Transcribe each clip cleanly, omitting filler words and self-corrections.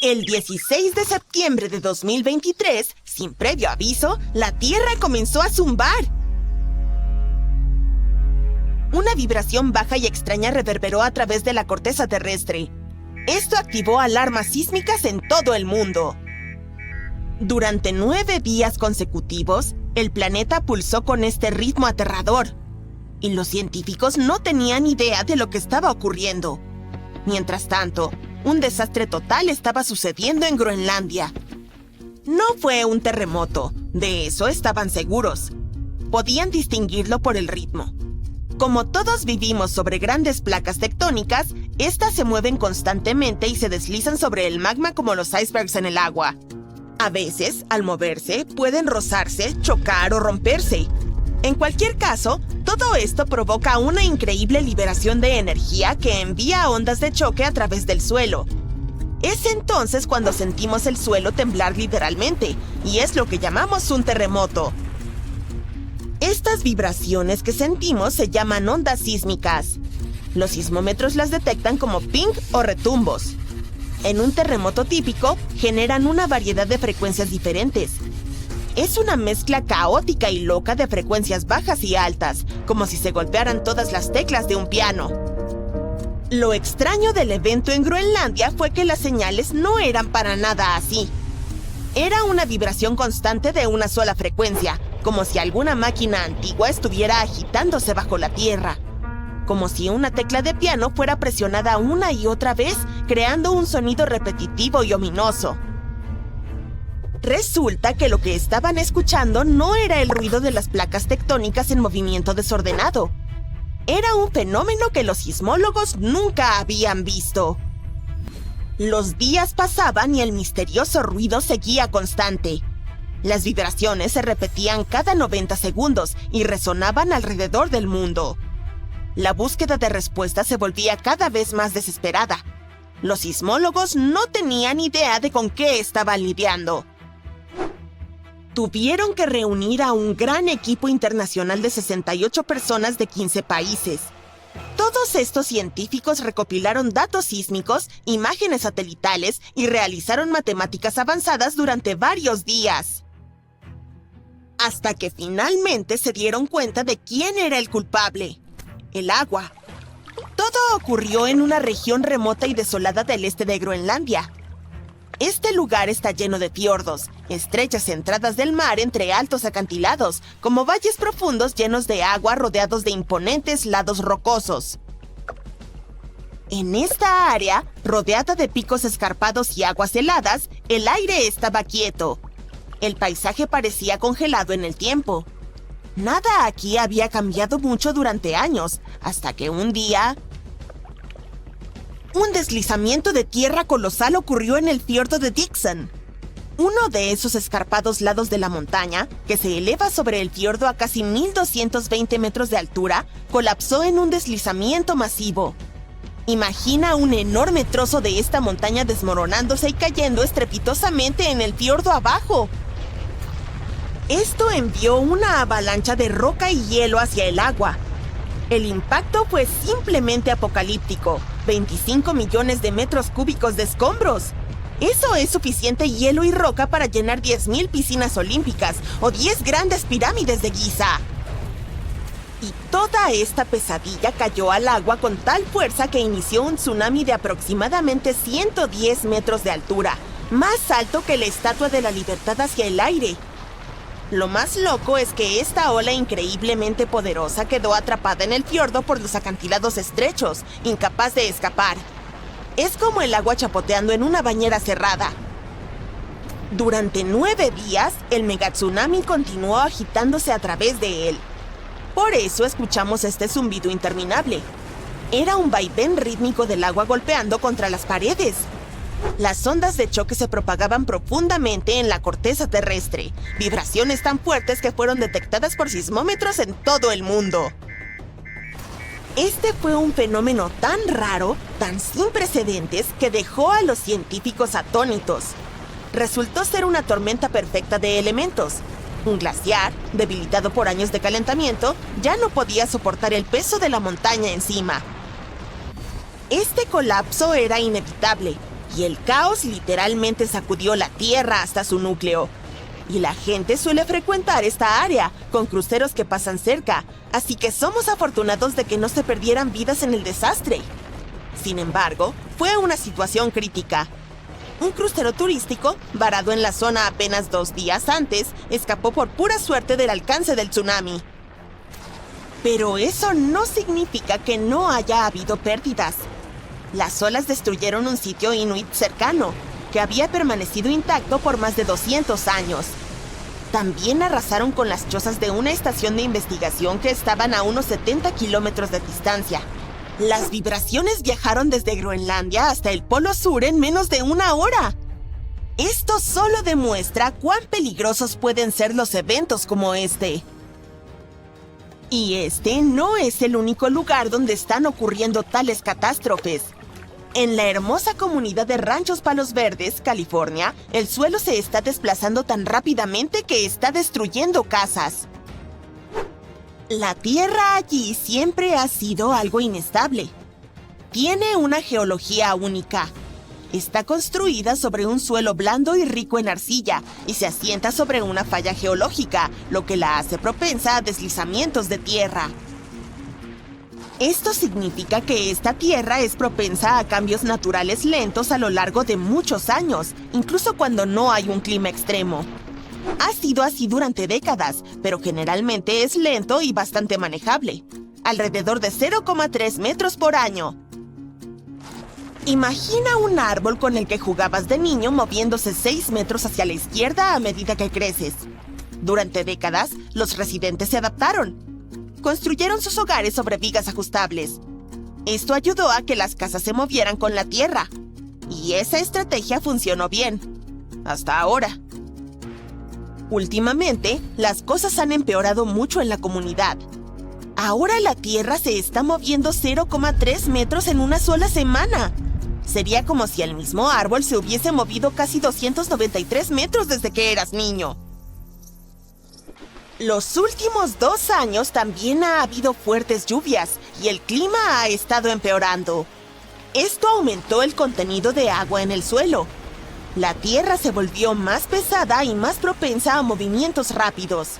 El 16 de septiembre de 2023, sin previo aviso, la Tierra comenzó a zumbar. Una vibración baja y extraña reverberó a través de la corteza terrestre. Esto activó alarmas sísmicas en todo el mundo. Durante 9 días consecutivos, el planeta pulsó con este ritmo aterrador. Y los científicos no tenían idea de lo que estaba ocurriendo. Mientras tanto, un desastre total estaba sucediendo en Groenlandia. No fue un terremoto, de eso estaban seguros. Podían distinguirlo por el ritmo. Como todos vivimos sobre grandes placas tectónicas, estas se mueven constantemente y se deslizan sobre el magma como los icebergs en el agua. A veces, al moverse, pueden rozarse, chocar o romperse. En cualquier caso, todo esto provoca una increíble liberación de energía que envía ondas de choque a través del suelo. Es entonces cuando sentimos el suelo temblar literalmente, y es lo que llamamos un terremoto. Estas vibraciones que sentimos se llaman ondas sísmicas. Los sismómetros las detectan como ping o retumbos. En un terremoto típico, generan una variedad de frecuencias diferentes. Es una mezcla caótica y loca de frecuencias bajas y altas, como si se golpearan todas las teclas de un piano. Lo extraño del evento en Groenlandia fue que las señales no eran para nada así. Era una vibración constante de una sola frecuencia, como si alguna máquina antigua estuviera agitándose bajo la tierra. Como si una tecla de piano fuera presionada una y otra vez, creando un sonido repetitivo y ominoso. Resulta que lo que estaban escuchando no era el ruido de las placas tectónicas en movimiento desordenado. Era un fenómeno que los sismólogos nunca habían visto. Los días pasaban y el misterioso ruido seguía constante. Las vibraciones se repetían cada 90 segundos y resonaban alrededor del mundo. La búsqueda de respuesta se volvía cada vez más desesperada. Los sismólogos no tenían idea de con qué estaban lidiando. Tuvieron que reunir a un gran equipo internacional de 68 personas de 15 países. Todos estos científicos recopilaron datos sísmicos, imágenes satelitales y realizaron matemáticas avanzadas durante varios días. Hasta que finalmente se dieron cuenta de quién era el culpable: el agua. Todo ocurrió en una región remota y desolada del este de Groenlandia. Este lugar está lleno de fiordos, estrechas entradas del mar entre altos acantilados, como valles profundos llenos de agua rodeados de imponentes lados rocosos. En esta área, rodeada de picos escarpados y aguas heladas, el aire estaba quieto. El paisaje parecía congelado en el tiempo. Nada aquí había cambiado mucho durante años, hasta que un día... un deslizamiento de tierra colosal ocurrió en el fiordo de Dixon. Uno de esos escarpados lados de la montaña, que se eleva sobre el fiordo a casi 1,220 metros de altura, colapsó en un deslizamiento masivo. Imagina un enorme trozo de esta montaña desmoronándose y cayendo estrepitosamente en el fiordo abajo. Esto envió una avalancha de roca y hielo hacia el agua. El impacto fue simplemente apocalíptico. 25 millones de metros cúbicos de escombros. Eso es suficiente hielo y roca para llenar 10,000 piscinas olímpicas o 10 grandes pirámides de Giza. Y toda esta pesadilla cayó al agua con tal fuerza que inició un tsunami de aproximadamente 110 metros de altura, más alto que la Estatua de la Libertad hacia el aire. Lo más loco es que esta ola increíblemente poderosa quedó atrapada en el fiordo por los acantilados estrechos, incapaz de escapar. Es como el agua chapoteando en una bañera cerrada. Durante 9 días, el megatsunami continuó agitándose a través de él. Por eso escuchamos este zumbido interminable. Era un vaivén rítmico del agua golpeando contra las paredes. Las ondas de choque se propagaban profundamente en la corteza terrestre, vibraciones tan fuertes que fueron detectadas por sismómetros en todo el mundo. Este fue un fenómeno tan raro, tan sin precedentes, que dejó a los científicos atónitos. Resultó ser una tormenta perfecta de elementos. Un glaciar, debilitado por años de calentamiento, ya no podía soportar el peso de la montaña encima. Este colapso era inevitable. y el caos literalmente sacudió la Tierra hasta su núcleo. Y la gente suele frecuentar esta área, con cruceros que pasan cerca, así que somos afortunados de que no se perdieran vidas en el desastre. Sin embargo, fue una situación crítica. Un crucero turístico, varado en la zona apenas 2 días antes, escapó por pura suerte del alcance del tsunami. Pero eso no significa que no haya habido pérdidas. Las olas destruyeron un sitio inuit cercano, que había permanecido intacto por más de 200 años. También arrasaron con las chozas de una estación de investigación que estaban a unos 70 kilómetros de distancia. Las vibraciones viajaron desde Groenlandia hasta el Polo Sur en menos de 1 hora. Esto solo demuestra cuán peligrosos pueden ser los eventos como este. Y este no es el único lugar donde están ocurriendo tales catástrofes. En la hermosa comunidad de Ranchos Palos Verdes, California, el suelo se está desplazando tan rápidamente que está destruyendo casas. La tierra allí siempre ha sido algo inestable. Tiene una geología única. Está construida sobre un suelo blando y rico en arcilla y se asienta sobre una falla geológica, lo que la hace propensa a deslizamientos de tierra. Esto significa que esta tierra es propensa a cambios naturales lentos a lo largo de muchos años, incluso cuando no hay un clima extremo. Ha sido así durante décadas, pero generalmente es lento y bastante manejable, alrededor de 0,3 metros por año. Imagina un árbol con el que jugabas de niño moviéndose 6 metros hacia la izquierda a medida que creces. Durante décadas, los residentes se adaptaron. Construyeron sus hogares sobre vigas ajustables. Esto ayudó a que las casas se movieran con la tierra. Y esa estrategia funcionó bien. Hasta ahora. Últimamente, las cosas han empeorado mucho en la comunidad. Ahora la tierra se está moviendo 0,3 metros en una sola semana. Sería como si el mismo árbol se hubiese movido casi 293 metros desde que eras niño. Los últimos 2 años también ha habido fuertes lluvias y el clima ha estado empeorando. Esto aumentó el contenido de agua en el suelo. La tierra se volvió más pesada y más propensa a movimientos rápidos.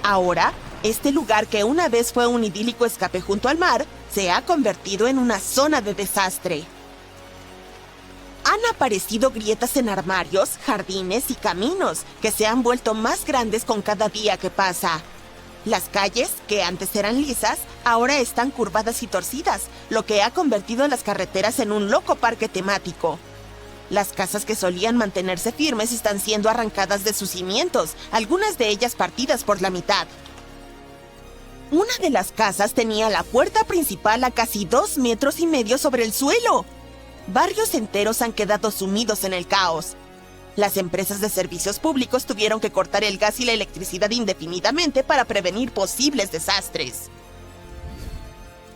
Ahora, este lugar que una vez fue un idílico escape junto al mar, se ha convertido en una zona de desastre. Han aparecido grietas en armarios, jardines y caminos que se han vuelto más grandes con cada día que pasa. Las calles, que antes eran lisas, ahora están curvadas y torcidas, lo que ha convertido las carreteras en un loco parque temático. Las casas que solían mantenerse firmes están siendo arrancadas de sus cimientos, algunas de ellas partidas por la mitad. Una de las casas tenía la puerta principal a casi 2,5 metros sobre el suelo. Barrios enteros han quedado sumidos en el caos. Las empresas de servicios públicos tuvieron que cortar el gas y la electricidad indefinidamente para prevenir posibles desastres.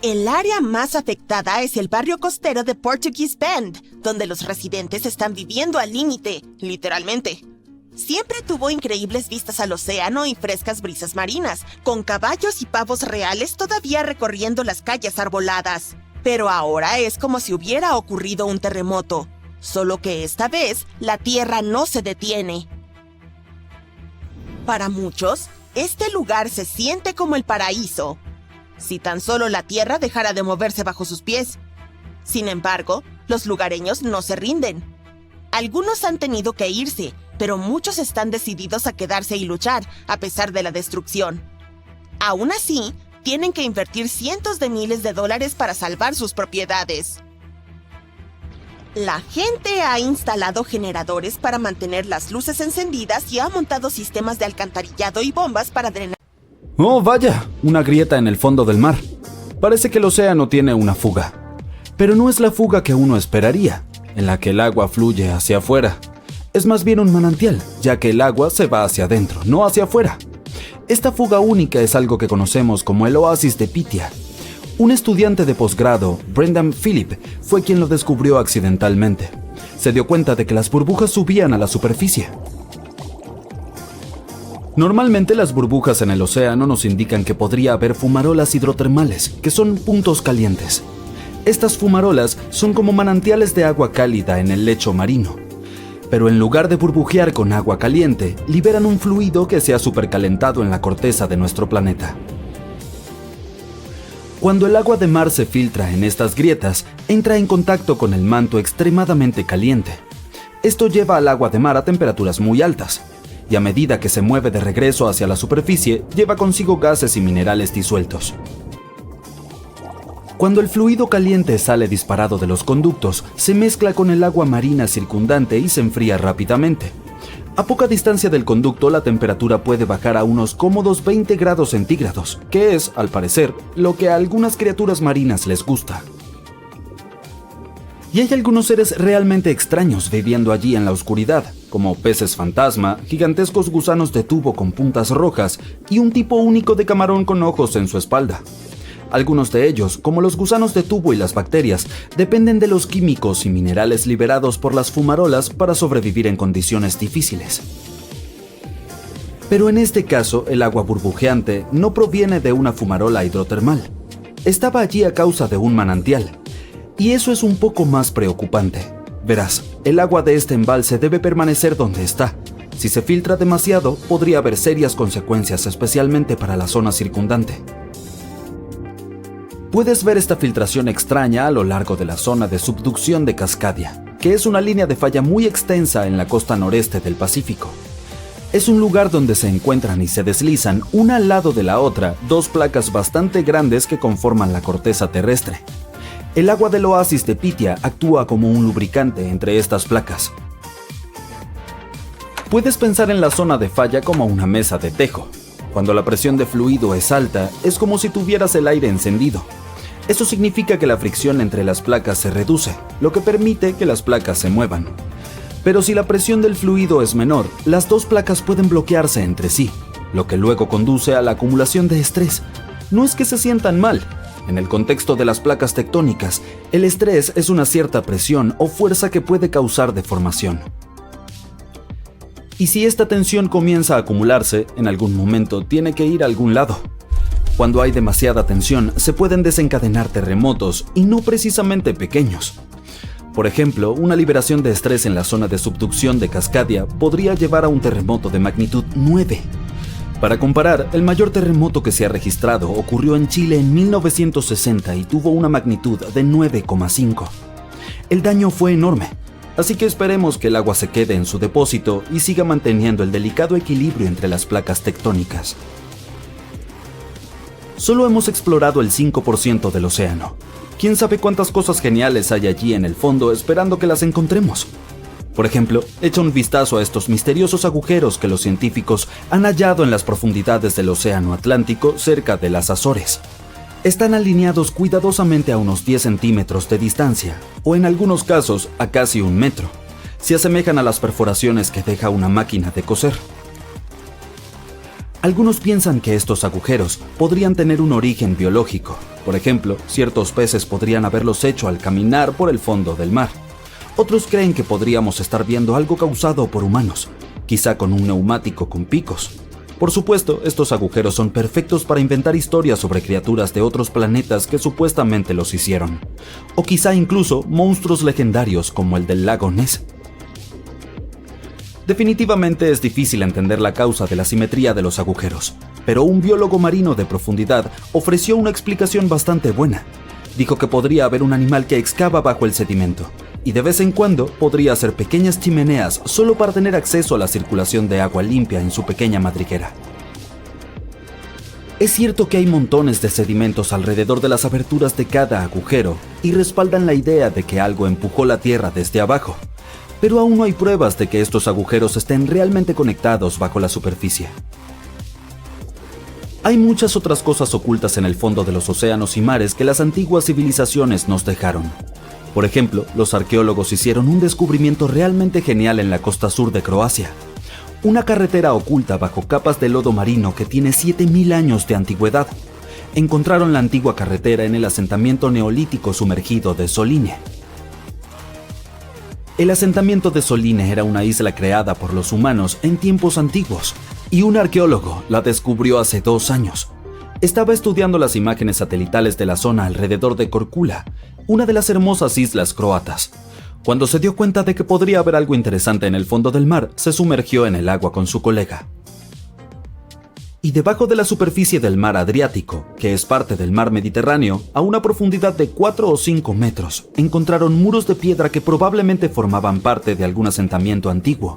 El área más afectada es el barrio costero de Portuguese Bend, donde los residentes están viviendo al límite, literalmente. Siempre tuvo increíbles vistas al océano y frescas brisas marinas, con caballos y pavos reales todavía recorriendo las calles arboladas. Pero ahora es como si hubiera ocurrido un terremoto, solo que esta vez la tierra no se detiene. Para muchos, este lugar se siente como el paraíso. Si tan solo la tierra dejara de moverse bajo sus pies. Sin embargo, los lugareños no se rinden. Algunos han tenido que irse, pero muchos están decididos a quedarse y luchar, a pesar de la destrucción. Aún así, tienen que invertir cientos de miles de dólares para salvar sus propiedades. La gente ha instalado generadores para mantener las luces encendidas y ha montado sistemas de alcantarillado y bombas para drenar. ¡Oh, vaya! Una grieta en el fondo del mar. Parece que el océano tiene una fuga. Pero no es la fuga que uno esperaría, en la que el agua fluye hacia afuera. Es más bien un manantial, ya que el agua se va hacia adentro, no hacia afuera. Esta fuga única es algo que conocemos como el oasis de Pythia. Un estudiante de posgrado, Brendan Phillip, fue quien lo descubrió accidentalmente. Se dio cuenta de que las burbujas subían a la superficie. Normalmente las burbujas en el océano nos indican que podría haber fumarolas hidrotermales, que son puntos calientes. Estas fumarolas son como manantiales de agua cálida en el lecho marino, pero en lugar de burbujear con agua caliente, liberan un fluido que se ha supercalentado en la corteza de nuestro planeta. Cuando el agua de mar se filtra en estas grietas, entra en contacto con el manto extremadamente caliente. Esto lleva al agua de mar a temperaturas muy altas, y a medida que se mueve de regreso hacia la superficie, lleva consigo gases y minerales disueltos. Cuando el fluido caliente sale disparado de los conductos, se mezcla con el agua marina circundante y se enfría rápidamente. A poca distancia del conducto, la temperatura puede bajar a unos cómodos 20 grados centígrados, que es, al parecer, lo que a algunas criaturas marinas les gusta. Y hay algunos seres realmente extraños viviendo allí en la oscuridad, como peces fantasma, gigantescos gusanos de tubo con puntas rojas y un tipo único de camarón con ojos en su espalda. Algunos de ellos, como los gusanos de tubo y las bacterias, dependen de los químicos y minerales liberados por las fumarolas para sobrevivir en condiciones difíciles. Pero en este caso, el agua burbujeante no proviene de una fumarola hidrotermal. Estaba allí a causa de un manantial. Y eso es un poco más preocupante. Verás, el agua de este embalse debe permanecer donde está. Si se filtra demasiado, podría haber serias consecuencias, especialmente para la zona circundante. Puedes ver esta filtración extraña a lo largo de la zona de subducción de Cascadia, que es una línea de falla muy extensa en la costa noreste del Pacífico. Es un lugar donde se encuentran y se deslizan, una al lado de la otra, dos placas bastante grandes que conforman la corteza terrestre. El agua del oasis de Pitia actúa como un lubricante entre estas placas. Puedes pensar en la zona de falla como una mesa de tejo. Cuando la presión de fluido es alta, es como si tuvieras el aire encendido. Eso significa que la fricción entre las placas se reduce, lo que permite que las placas se muevan. Pero si la presión del fluido es menor, las dos placas pueden bloquearse entre sí, lo que luego conduce a la acumulación de estrés. No es que se sientan mal. En el contexto de las placas tectónicas, el estrés es una cierta presión o fuerza que puede causar deformación. Y si esta tensión comienza a acumularse, en algún momento tiene que ir a algún lado. Cuando hay demasiada tensión, se pueden desencadenar terremotos, y no precisamente pequeños. Por ejemplo, una liberación de estrés en la zona de subducción de Cascadia podría llevar a un terremoto de magnitud 9. Para comparar, el mayor terremoto que se ha registrado ocurrió en Chile en 1960 y tuvo una magnitud de 9,5. El daño fue enorme, así que esperemos que el agua se quede en su depósito y siga manteniendo el delicado equilibrio entre las placas tectónicas. Solo hemos explorado el 5% del océano. ¿Quién sabe cuántas cosas geniales hay allí en el fondo esperando que las encontremos? Por ejemplo, echa un vistazo a estos misteriosos agujeros que los científicos han hallado en las profundidades del océano Atlántico cerca de las Azores. Están alineados cuidadosamente a unos 10 centímetros de distancia, o en algunos casos a casi 1 metro. Se asemejan a las perforaciones que deja una máquina de coser. Algunos piensan que estos agujeros podrían tener un origen biológico. Por ejemplo, ciertos peces podrían haberlos hecho al caminar por el fondo del mar. Otros creen que podríamos estar viendo algo causado por humanos, quizá con un neumático con picos. Por supuesto, estos agujeros son perfectos para inventar historias sobre criaturas de otros planetas que supuestamente los hicieron. O quizá incluso monstruos legendarios como el del lago Ness. Definitivamente es difícil entender la causa de la simetría de los agujeros, pero un biólogo marino de profundidad ofreció una explicación bastante buena. Dijo que podría haber un animal que excava bajo el sedimento, y de vez en cuando podría hacer pequeñas chimeneas solo para tener acceso a la circulación de agua limpia en su pequeña madriguera. Es cierto que hay montones de sedimentos alrededor de las aberturas de cada agujero y respaldan la idea de que algo empujó la Tierra desde abajo, pero aún no hay pruebas de que estos agujeros estén realmente conectados bajo la superficie. Hay muchas otras cosas ocultas en el fondo de los océanos y mares que las antiguas civilizaciones nos dejaron. Por ejemplo, los arqueólogos hicieron un descubrimiento realmente genial en la costa sur de Croacia. Una carretera oculta bajo capas de lodo marino que tiene 7000 años de antigüedad. Encontraron la antigua carretera en el asentamiento neolítico sumergido de Soline. El asentamiento de Soline era una isla creada por los humanos en tiempos antiguos, y un arqueólogo la descubrió hace 2 años. Estaba estudiando las imágenes satelitales de la zona alrededor de Korčula, una de las hermosas islas croatas. Cuando se dio cuenta de que podría haber algo interesante en el fondo del mar, se sumergió en el agua con su colega. Y debajo de la superficie del mar Adriático, que es parte del mar Mediterráneo, a una profundidad de 4 o 5 metros, encontraron muros de piedra que probablemente formaban parte de algún asentamiento antiguo.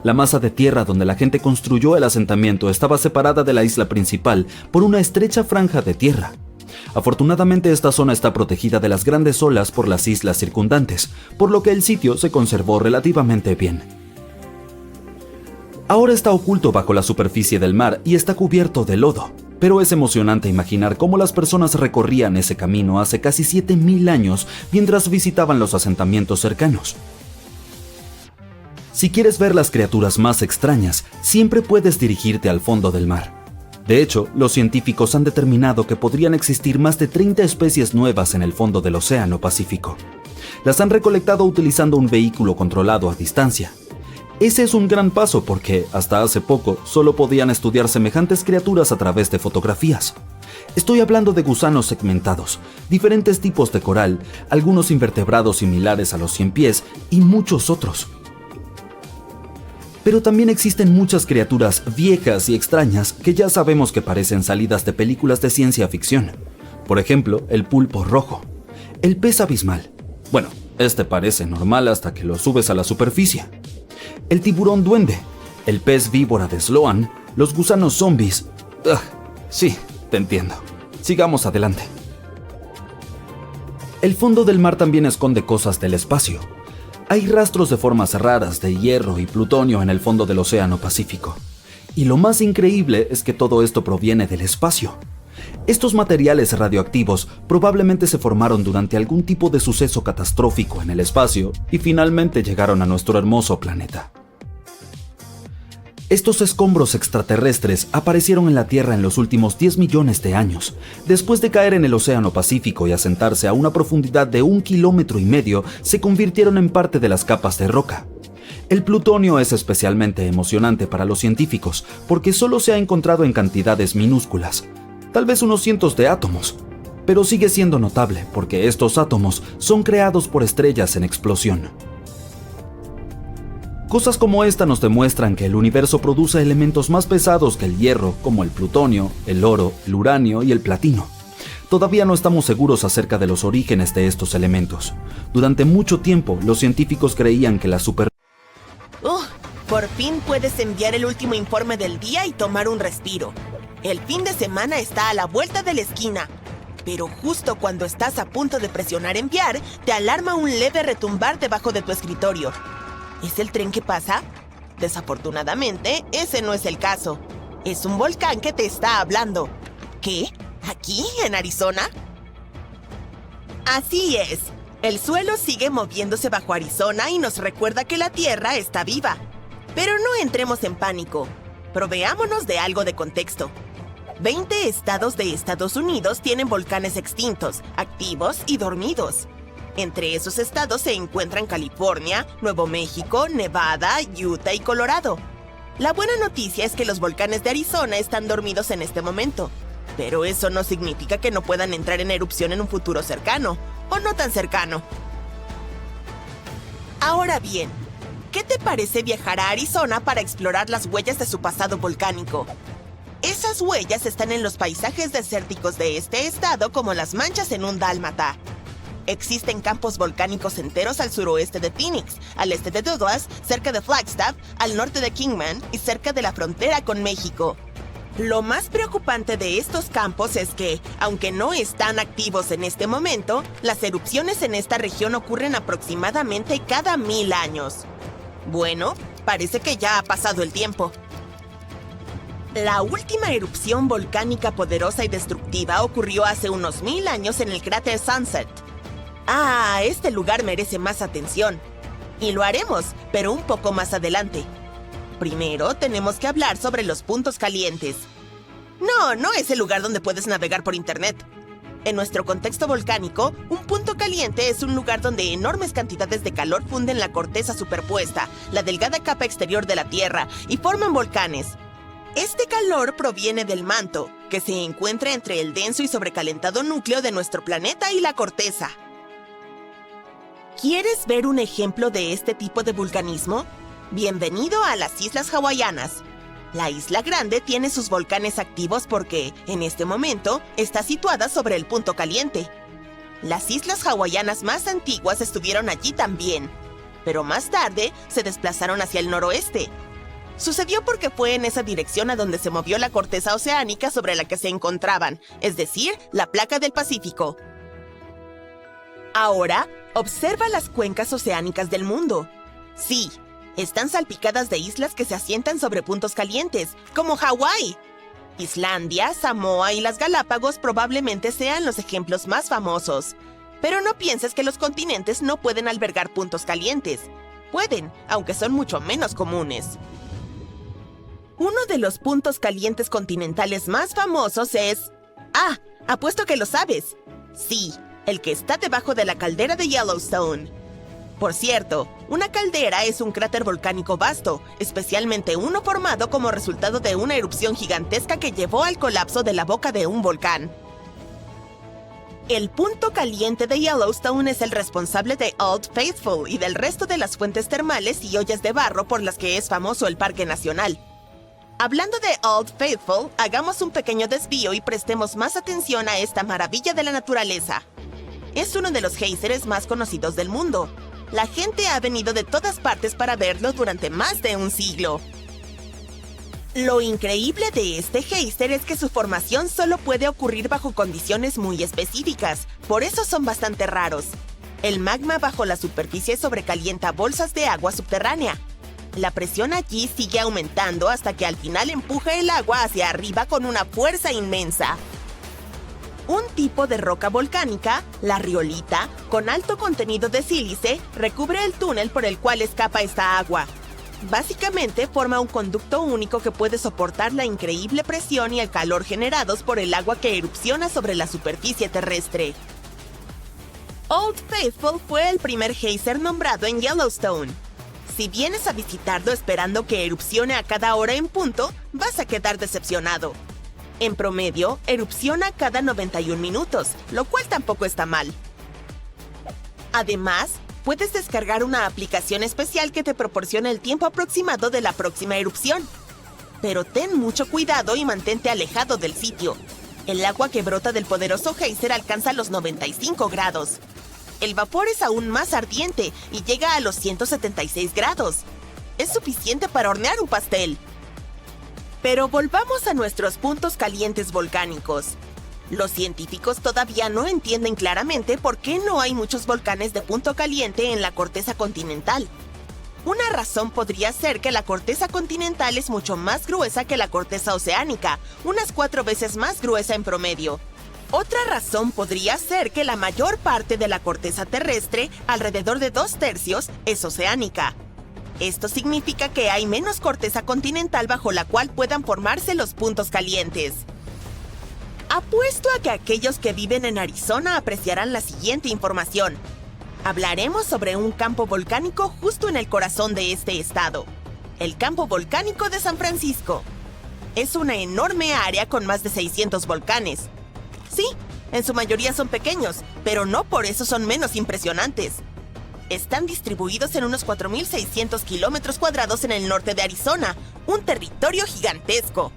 La masa de tierra donde la gente construyó el asentamiento estaba separada de la isla principal por una estrecha franja de tierra. Afortunadamente, esta zona está protegida de las grandes olas por las islas circundantes, por lo que el sitio se conservó relativamente bien. Ahora está oculto bajo la superficie del mar y está cubierto de lodo, pero es emocionante imaginar cómo las personas recorrían ese camino hace casi 7000 años mientras visitaban los asentamientos cercanos. Si quieres ver las criaturas más extrañas, siempre puedes dirigirte al fondo del mar. De hecho, los científicos han determinado que podrían existir más de 30 especies nuevas en el fondo del Océano Pacífico. Las han recolectado utilizando un vehículo controlado a distancia. Ese es un gran paso porque, hasta hace poco, solo podían estudiar semejantes criaturas a través de fotografías. Estoy hablando de gusanos segmentados, diferentes tipos de coral, algunos invertebrados similares a los ciempiés y muchos otros. Pero también existen muchas criaturas viejas y extrañas que ya sabemos que parecen salidas de películas de ciencia ficción. Por ejemplo, el pulpo rojo, el pez abismal. Bueno, este parece normal hasta que lo subes a la superficie. El tiburón duende, el pez víbora de Sloan, los gusanos zombies. Sí, te entiendo. Sigamos adelante. El fondo del mar también esconde cosas del espacio. Hay rastros de formas raras de hierro y plutonio en el fondo del Océano Pacífico. Y lo más increíble es que todo esto proviene del espacio. Estos materiales radioactivos probablemente se formaron durante algún tipo de suceso catastrófico en el espacio y finalmente llegaron a nuestro hermoso planeta. Estos escombros extraterrestres aparecieron en la Tierra en los últimos 10 millones de años. Después de caer en el Océano Pacífico y asentarse a una profundidad de 1,5 kilómetros, se convirtieron en parte de las capas de roca. El plutonio es especialmente emocionante para los científicos porque solo se ha encontrado en cantidades minúsculas, tal vez unos cientos de átomos, pero sigue siendo notable porque estos átomos son creados por estrellas en explosión. Cosas como esta nos demuestran que el universo produce elementos más pesados que el hierro, como el plutonio, el oro, el uranio y el platino. Todavía no estamos seguros acerca de los orígenes de estos elementos. Durante mucho tiempo, los científicos creían que la Por fin puedes enviar el último informe del día y tomar un respiro. El fin de semana está a la vuelta de la esquina. Pero justo cuando estás a punto de presionar enviar, te alarma un leve retumbar debajo de tu escritorio. ¿Es el tren que pasa? Desafortunadamente, ese no es el caso. Es un volcán que te está hablando. ¿Qué? ¿Aquí, en Arizona? Así es. El suelo sigue moviéndose bajo Arizona y nos recuerda que la Tierra está viva. Pero no entremos en pánico. Proveámonos de algo de contexto. 20 estados de Estados Unidos tienen volcanes extintos, activos y dormidos. Entre esos estados se encuentran California, Nuevo México, Nevada, Utah y Colorado. La buena noticia es que los volcanes de Arizona están dormidos en este momento. Pero eso no significa que no puedan entrar en erupción en un futuro cercano, o no tan cercano. Ahora bien, ¿qué te parece viajar a Arizona para explorar las huellas de su pasado volcánico? Esas huellas están en los paisajes desérticos de este estado como las manchas en un dálmata. Existen campos volcánicos enteros al suroeste de Phoenix, al este de Douglas, cerca de Flagstaff, al norte de Kingman y cerca de la frontera con México. Lo más preocupante de estos campos es que, aunque no están activos en este momento, las erupciones en esta región ocurren aproximadamente cada 1000 años. Bueno, parece que ya ha pasado el tiempo. La última erupción volcánica poderosa y destructiva ocurrió hace unos 1000 años en el cráter Sunset. Este lugar merece más atención. Y lo haremos, pero un poco más adelante. Primero, tenemos que hablar sobre los puntos calientes. No es el lugar donde puedes navegar por internet. En nuestro contexto volcánico, un punto caliente es un lugar donde enormes cantidades de calor funden la corteza superpuesta, la delgada capa exterior de la Tierra, y forman volcanes. Este calor proviene del manto, que se encuentra entre el denso y sobrecalentado núcleo de nuestro planeta y la corteza. ¿Quieres ver un ejemplo de este tipo de vulcanismo? Bienvenido a las Islas Hawaianas. La Isla Grande tiene sus volcanes activos porque, en este momento, está situada sobre el punto caliente. Las Islas Hawaianas más antiguas estuvieron allí también, pero más tarde se desplazaron hacia el noroeste. Sucedió porque fue en esa dirección a donde se movió la corteza oceánica sobre la que se encontraban, es decir, la placa del Pacífico. Ahora, observa las cuencas oceánicas del mundo. Sí, están salpicadas de islas que se asientan sobre puntos calientes, como Hawái. Islandia, Samoa y las Galápagos probablemente sean los ejemplos más famosos. Pero no pienses que los continentes no pueden albergar puntos calientes. Pueden, aunque son mucho menos comunes. Uno de los puntos calientes continentales más famosos es... ¡Ah! Apuesto que lo sabes. Sí, el que está debajo de la caldera de Yellowstone. Por cierto, una caldera es un cráter volcánico vasto, especialmente uno formado como resultado de una erupción gigantesca que llevó al colapso de la boca de un volcán. El punto caliente de Yellowstone es el responsable de Old Faithful y del resto de las fuentes termales y ollas de barro por las que es famoso el Parque Nacional. Hablando de Old Faithful, hagamos un pequeño desvío y prestemos más atención a esta maravilla de la naturaleza. Es uno de los géiseres más conocidos del mundo. La gente ha venido de todas partes para verlo durante más de un siglo. Lo increíble de este géiser es que su formación solo puede ocurrir bajo condiciones muy específicas, por eso son bastante raros. El magma bajo la superficie sobrecalienta bolsas de agua subterránea. La presión allí sigue aumentando hasta que al final empuja el agua hacia arriba con una fuerza inmensa. Un tipo de roca volcánica, la riolita, con alto contenido de sílice, recubre el túnel por el cual escapa esta agua. Básicamente forma un conducto único que puede soportar la increíble presión y el calor generados por el agua que erupciona sobre la superficie terrestre. Old Faithful fue el primer geyser nombrado en Yellowstone. Si vienes a visitarlo esperando que erupcione a cada hora en punto, vas a quedar decepcionado. En promedio, erupciona cada 91 minutos, lo cual tampoco está mal. Además, puedes descargar una aplicación especial que te proporciona el tiempo aproximado de la próxima erupción. Pero ten mucho cuidado y mantente alejado del sitio. El agua que brota del poderoso geyser alcanza los 95 grados. El vapor es aún más ardiente y llega a los 176 grados. Es suficiente para hornear un pastel. Pero volvamos a nuestros puntos calientes volcánicos. Los científicos todavía no entienden claramente por qué no hay muchos volcanes de punto caliente en la corteza continental. Una razón podría ser que la corteza continental es mucho más gruesa que la corteza oceánica, unas 4 veces más gruesa en promedio. Otra razón podría ser que la mayor parte de la corteza terrestre, alrededor de 2/3, es oceánica. Esto significa que hay menos corteza continental bajo la cual puedan formarse los puntos calientes. Apuesto a que aquellos que viven en Arizona apreciarán la siguiente información. Hablaremos sobre un campo volcánico justo en el corazón de este estado. El campo volcánico de San Francisco. Es una enorme área con más de 600 volcanes. Sí, en su mayoría son pequeños, pero no por eso son menos impresionantes. Están distribuidos en unos 4.600 kilómetros cuadrados en el norte de Arizona, un territorio gigantesco.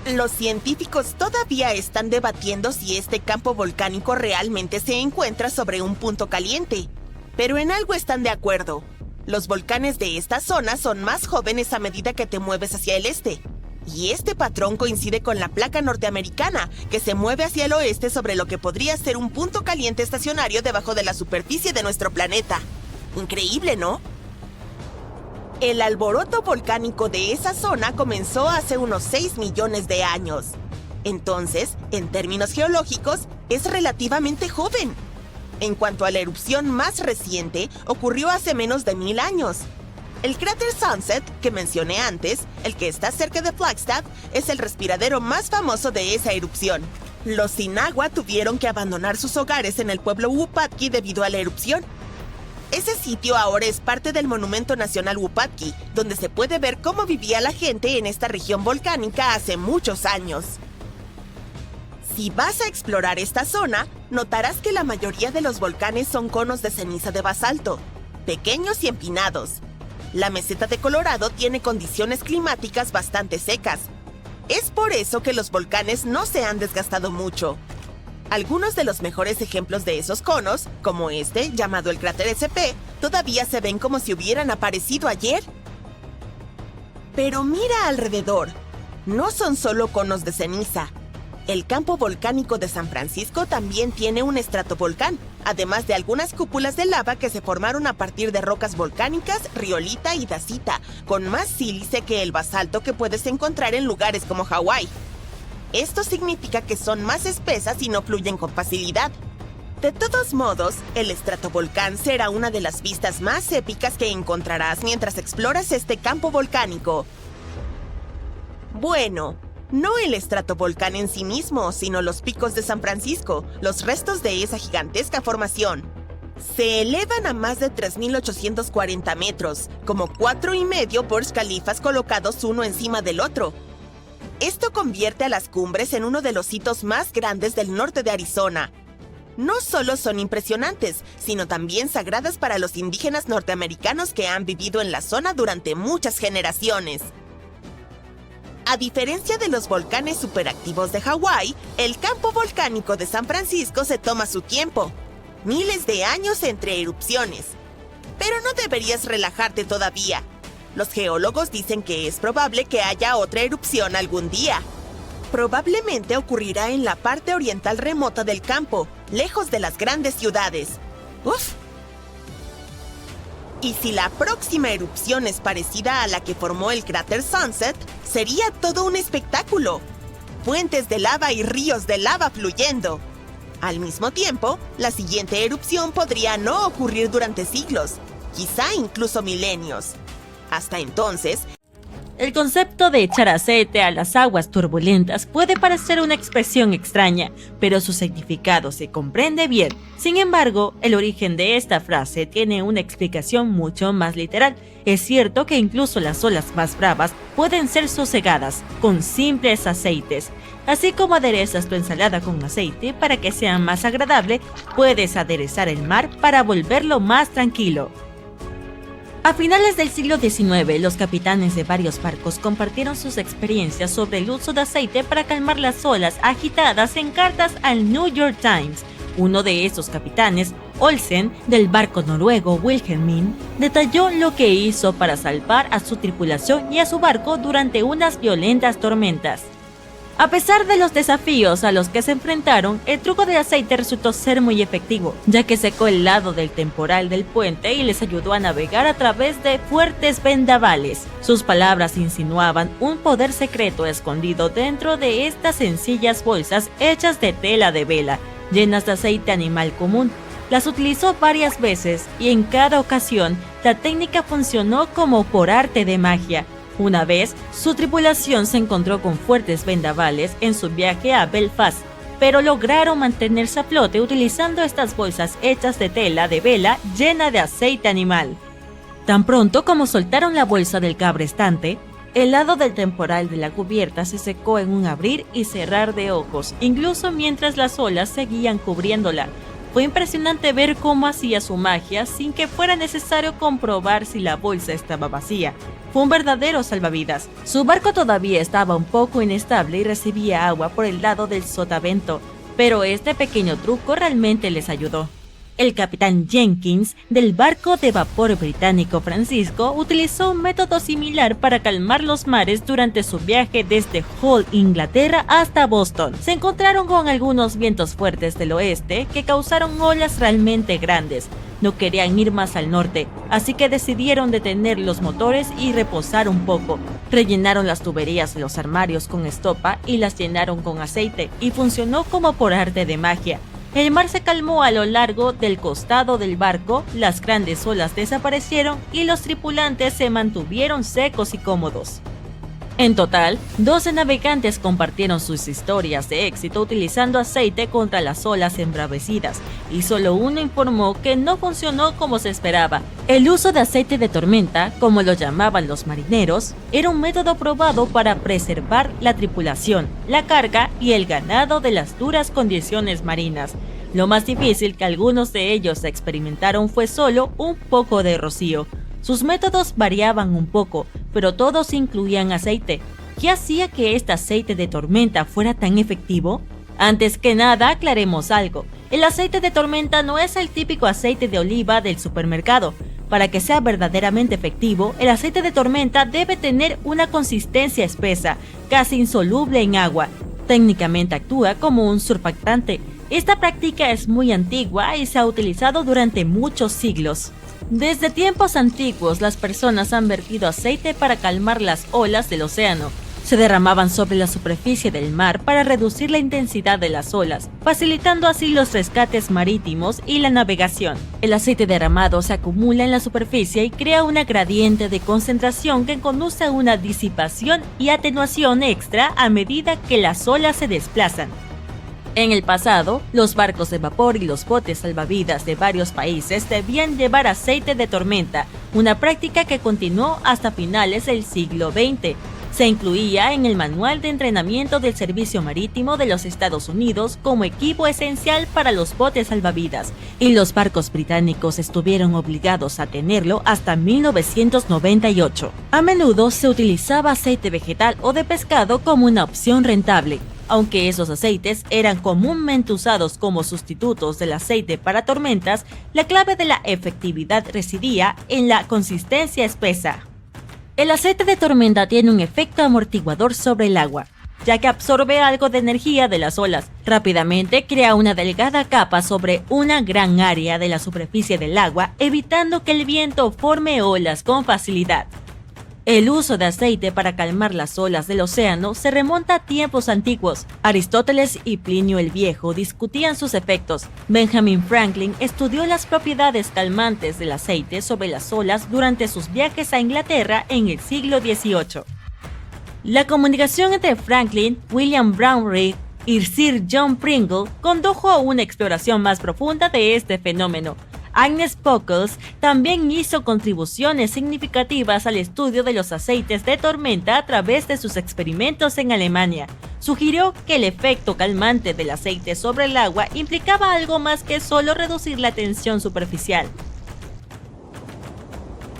Los científicos todavía están debatiendo si este campo volcánico realmente se encuentra sobre un punto caliente, pero en algo están de acuerdo. Los volcanes de esta zona son más jóvenes a medida que te mueves hacia el este. Y este patrón coincide con la placa norteamericana, que se mueve hacia el oeste sobre lo que podría ser un punto caliente estacionario debajo de la superficie de nuestro planeta. Increíble, ¿no? El alboroto volcánico de esa zona comenzó hace unos 6 millones de años. Entonces, en términos geológicos, es relativamente joven. En cuanto a la erupción más reciente, ocurrió hace menos de 1000 años. El cráter Sunset, que mencioné antes, el que está cerca de Flagstaff, es el respiradero más famoso de esa erupción. Los Sinagua tuvieron que abandonar sus hogares en el pueblo Wupatki debido a la erupción. Ese sitio ahora es parte del Monumento Nacional Wupatki, donde se puede ver cómo vivía la gente en esta región volcánica hace muchos años. Si vas a explorar esta zona, notarás que la mayoría de los volcanes son conos de ceniza de basalto, pequeños y empinados. La meseta de Colorado tiene condiciones climáticas bastante secas. Es por eso que los volcanes no se han desgastado mucho. Algunos de los mejores ejemplos de esos conos, como este, llamado el cráter SP, todavía se ven como si hubieran aparecido ayer. Pero mira alrededor. No son solo conos de ceniza. El campo volcánico de San Francisco también tiene un estratovolcán, además de algunas cúpulas de lava que se formaron a partir de rocas volcánicas, riolita y dacita, con más sílice que el basalto que puedes encontrar en lugares como Hawái. Esto significa que son más espesas y no fluyen con facilidad. De todos modos, el estratovolcán será una de las vistas más épicas que encontrarás mientras exploras este campo volcánico. Bueno, no el estratovolcán en sí mismo, sino los picos de San Francisco, los restos de esa gigantesca formación. Se elevan a más de 3.840 metros, como 4,5 Burj Khalifas colocados uno encima del otro. Esto convierte a las cumbres en uno de los hitos más grandes del norte de Arizona. No solo son impresionantes, sino también sagradas para los indígenas norteamericanos que han vivido en la zona durante muchas generaciones. A diferencia de los volcanes superactivos de Hawái, el campo volcánico de San Francisco se toma su tiempo. Miles de años entre erupciones. Pero no deberías relajarte todavía. Los geólogos dicen que es probable que haya otra erupción algún día. Probablemente ocurrirá en la parte oriental remota del campo, lejos de las grandes ciudades. ¡Uf! Y si la próxima erupción es parecida a la que formó el cráter Sunset, sería todo un espectáculo. Fuentes de lava y ríos de lava fluyendo. Al mismo tiempo, la siguiente erupción podría no ocurrir durante siglos, quizá incluso milenios. Hasta entonces, el concepto de echar aceite a las aguas turbulentas puede parecer una expresión extraña, pero su significado se comprende bien. Sin embargo, el origen de esta frase tiene una explicación mucho más literal. Es cierto que incluso las olas más bravas pueden ser sosegadas con simples aceites. Así como aderezas tu ensalada con aceite para que sea más agradable, puedes aderezar el mar para volverlo más tranquilo. A finales del siglo XIX, los capitanes de varios barcos compartieron sus experiencias sobre el uso de aceite para calmar las olas agitadas en cartas al New York Times. Uno de esos capitanes, Olsen, del barco noruego Wilhelmine, detalló lo que hizo para salvar a su tripulación y a su barco durante unas violentas tormentas. A pesar de los desafíos a los que se enfrentaron, el truco del aceite resultó ser muy efectivo, ya que secó el lado del temporal del puente y les ayudó a navegar a través de fuertes vendavales. Sus palabras insinuaban un poder secreto escondido dentro de estas sencillas bolsas hechas de tela de vela, llenas de aceite animal común. Las utilizó varias veces y en cada ocasión la técnica funcionó como por arte de magia. Una vez, su tripulación se encontró con fuertes vendavales en su viaje a Belfast, pero lograron mantenerse a flote utilizando estas bolsas hechas de tela de vela llena de aceite animal. Tan pronto como soltaron la bolsa del cabrestante, el lado del temporal de la cubierta se secó en un abrir y cerrar de ojos, incluso mientras las olas seguían cubriéndola. Fue impresionante ver cómo hacía su magia sin que fuera necesario comprobar si la bolsa estaba vacía. Fue un verdadero salvavidas. Su barco todavía estaba un poco inestable y recibía agua por el lado del sotavento, pero este pequeño truco realmente les ayudó. El capitán Jenkins, del barco de vapor británico Francisco, utilizó un método similar para calmar los mares durante su viaje desde Hull, Inglaterra, hasta Boston. Se encontraron con algunos vientos fuertes del oeste que causaron olas realmente grandes. No querían ir más al norte, así que decidieron detener los motores y reposar un poco. Rellenaron las tuberías de los armarios con estopa y las llenaron con aceite, y funcionó como por arte de magia. El mar se calmó a lo largo del costado del barco, las grandes olas desaparecieron y los tripulantes se mantuvieron secos y cómodos. En total, 12 navegantes compartieron sus historias de éxito utilizando aceite contra las olas embravecidas, y solo uno informó que no funcionó como se esperaba. El uso de aceite de tormenta, como lo llamaban los marineros, era un método probado para preservar la tripulación, la carga y el ganado de las duras condiciones marinas. Lo más difícil que algunos de ellos experimentaron fue solo un poco de rocío. Sus métodos variaban un poco, pero todos incluían aceite. ¿Qué hacía que este aceite de tormenta fuera tan efectivo? Antes que nada, aclaremos algo. El aceite de tormenta no es el típico aceite de oliva del supermercado. Para que sea verdaderamente efectivo, el aceite de tormenta debe tener una consistencia espesa, casi insoluble en agua. Técnicamente actúa como un surfactante. Esta práctica es muy antigua y se ha utilizado durante muchos siglos. Desde tiempos antiguos, las personas han vertido aceite para calmar las olas del océano. Se derramaban sobre la superficie del mar para reducir la intensidad de las olas, facilitando así los rescates marítimos y la navegación. El aceite derramado se acumula en la superficie y crea una gradiente de concentración que conduce a una disipación y atenuación extra a medida que las olas se desplazan. En el pasado, los barcos de vapor y los botes salvavidas de varios países debían llevar aceite de tormenta, una práctica que continuó hasta finales del siglo XX. Se incluía en el Manual de Entrenamiento del Servicio Marítimo de los Estados Unidos como equipo esencial para los botes salvavidas, y los barcos británicos estuvieron obligados a tenerlo hasta 1998. A menudo se utilizaba aceite vegetal o de pescado como una opción rentable. Aunque esos aceites eran comúnmente usados como sustitutos del aceite para tormentas, la clave de la efectividad residía en la consistencia espesa. El aceite de tormenta tiene un efecto amortiguador sobre el agua, ya que absorbe algo de energía de las olas. Rápidamente crea una delgada capa sobre una gran área de la superficie del agua, evitando que el viento forme olas con facilidad. El uso de aceite para calmar las olas del océano se remonta a tiempos antiguos. Aristóteles y Plinio el Viejo discutían sus efectos. Benjamin Franklin estudió las propiedades calmantes del aceite sobre las olas durante sus viajes a Inglaterra en el siglo XVIII. La comunicación entre Franklin, William Brown Read y Sir John Pringle condujo a una exploración más profunda de este fenómeno. Agnes Pockels también hizo contribuciones significativas al estudio de los aceites de tormenta a través de sus experimentos en Alemania. Sugirió que el efecto calmante del aceite sobre el agua implicaba algo más que solo reducir la tensión superficial.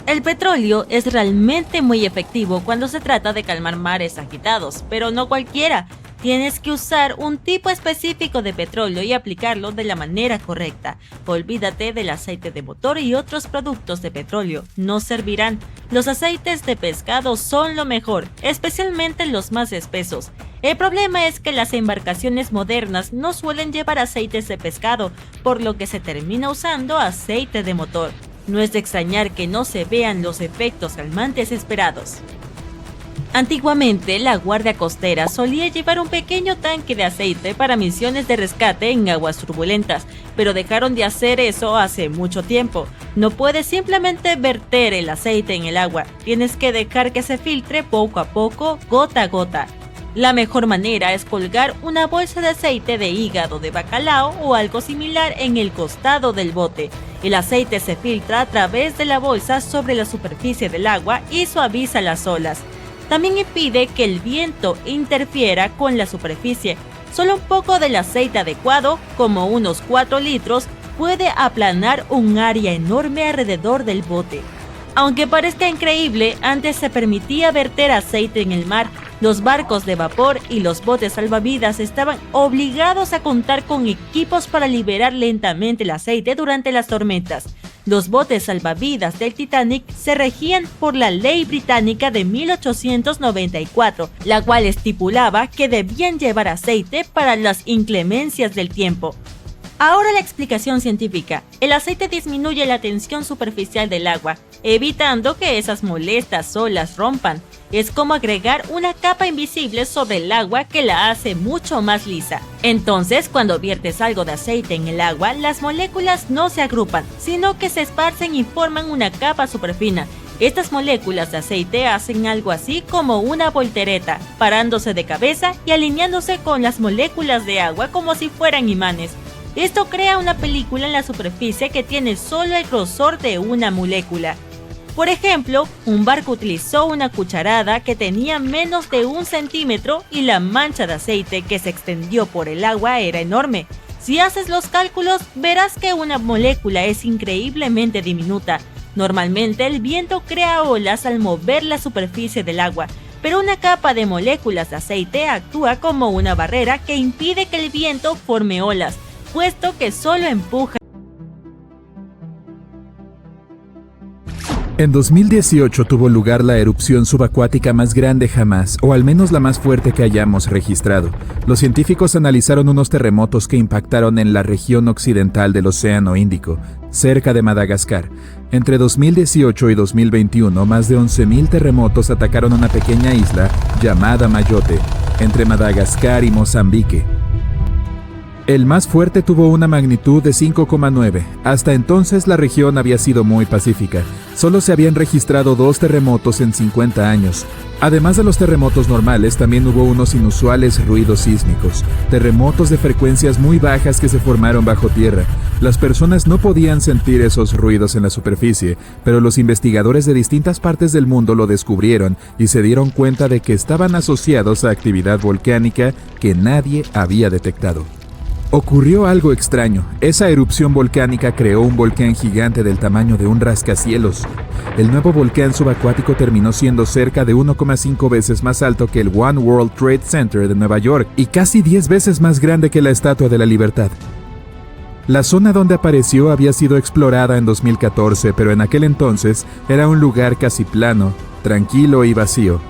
El petróleo es realmente muy efectivo cuando se trata de calmar mares agitados, pero no cualquiera. Tienes que usar un tipo específico de petróleo y aplicarlo de la manera correcta. Olvídate del aceite de motor y otros productos de petróleo, no servirán. Los aceites de pescado son lo mejor, especialmente los más espesos. El problema es que las embarcaciones modernas no suelen llevar aceites de pescado, por lo que se termina usando aceite de motor. No es de extrañar que no se vean los efectos calmantes esperados. Antiguamente, la Guardia Costera solía llevar un pequeño tanque de aceite para misiones de rescate en aguas turbulentas, pero dejaron de hacer eso hace mucho tiempo. No puedes simplemente verter el aceite en el agua, tienes que dejar que se filtre poco a poco, gota a gota. La mejor manera es colgar una bolsa de aceite de hígado de bacalao o algo similar en el costado del bote. El aceite se filtra a través de la bolsa sobre la superficie del agua y suaviza las olas. También impide que el viento interfiera con la superficie. Solo un poco del aceite adecuado, como unos 4 litros, puede aplanar un área enorme alrededor del bote. Aunque parezca increíble, antes se permitía verter aceite en el mar. Los barcos de vapor y los botes salvavidas estaban obligados a contar con equipos para liberar lentamente el aceite durante las tormentas. Los botes salvavidas del Titanic se regían por la ley británica de 1894, la cual estipulaba que debían llevar aceite para las inclemencias del tiempo. Ahora la explicación científica. El aceite disminuye la tensión superficial del agua, evitando que esas molestas olas rompan. Es como agregar una capa invisible sobre el agua que la hace mucho más lisa. Entonces, cuando viertes algo de aceite en el agua, las moléculas no se agrupan, sino que se esparcen y forman una capa superfina. Estas moléculas de aceite hacen algo así como una voltereta, parándose de cabeza y alineándose con las moléculas de agua como si fueran imanes. Esto crea una película en la superficie que tiene solo el grosor de una molécula. Por ejemplo, un barco utilizó una cucharada que tenía menos de 1 centímetro y la mancha de aceite que se extendió por el agua era enorme. Si haces los cálculos, verás que una molécula es increíblemente diminuta. Normalmente el viento crea olas al mover la superficie del agua, pero una capa de moléculas de aceite actúa como una barrera que impide que el viento forme olas, puesto que solo empuja. En 2018 tuvo lugar la erupción subacuática más grande jamás, o al menos la más fuerte que hayamos registrado. Los científicos analizaron unos terremotos que impactaron en la región occidental del Océano Índico, cerca de Madagascar. Entre 2018 y 2021, más de 11.000 terremotos atacaron una pequeña isla llamada Mayotte, entre Madagascar y Mozambique. El más fuerte tuvo una magnitud de 5,9. Hasta entonces la región había sido muy pacífica. Solo se habían registrado 2 terremotos en 50 años. Además de los terremotos normales, también hubo unos inusuales ruidos sísmicos, terremotos de frecuencias muy bajas que se formaron bajo tierra. Las personas no podían sentir esos ruidos en la superficie, pero los investigadores de distintas partes del mundo lo descubrieron y se dieron cuenta de que estaban asociados a actividad volcánica que nadie había detectado. Ocurrió algo extraño. Esa erupción volcánica creó un volcán gigante del tamaño de un rascacielos. El nuevo volcán subacuático terminó siendo cerca de 1,5 veces más alto que el One World Trade Center de Nueva York y casi 10 veces más grande que la Estatua de la Libertad. La zona donde apareció había sido explorada en 2014, pero en aquel entonces era un lugar casi plano, tranquilo y vacío.